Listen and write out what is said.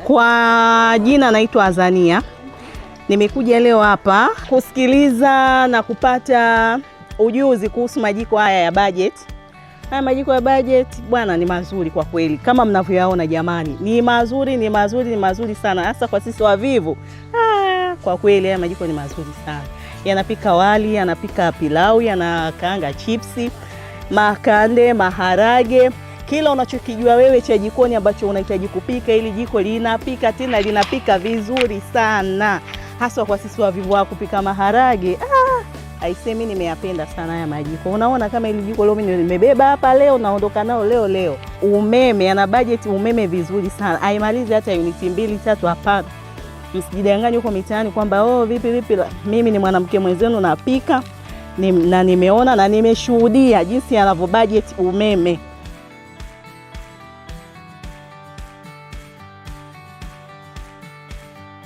Kwa jina naitwa Azania. Nimekuja leo hapa kusikiliza na kupata ujuzi kuhusu majiko haya ya budget. Haya majiko ya budget bwana ni mazuri kwa kweli. Kama mnavyoyaona jamani, ni mazuri sana. Hasa kwa sisi wavivu. Kwa kweli haya majiko ni mazuri sana. Yanapika wali, yanapika pilau, yanakaanga chipsi, makande, maharage. Kila unachokijua wewe cha jikoni ambacho unahitaji kupika, ili jiko linapika, tena linapika vizuri sana. Hasa kwa sisi wavivu wa kupika maharage. Aisemi nimeyapenda sana haya majiko. Unaona kama ili jiko leo mimi nimebeba hapa leo, naondoka nao leo. Umeme, ana budget umeme vizuri sana. Haimalizi hata uniti 2-3 hapana. Msijidanganye huko mitaani kwamba vipi. Mimi ni mwanamke mwenzenu napika na nimeona na nimeshuhudia jinsi anavyo budget umeme.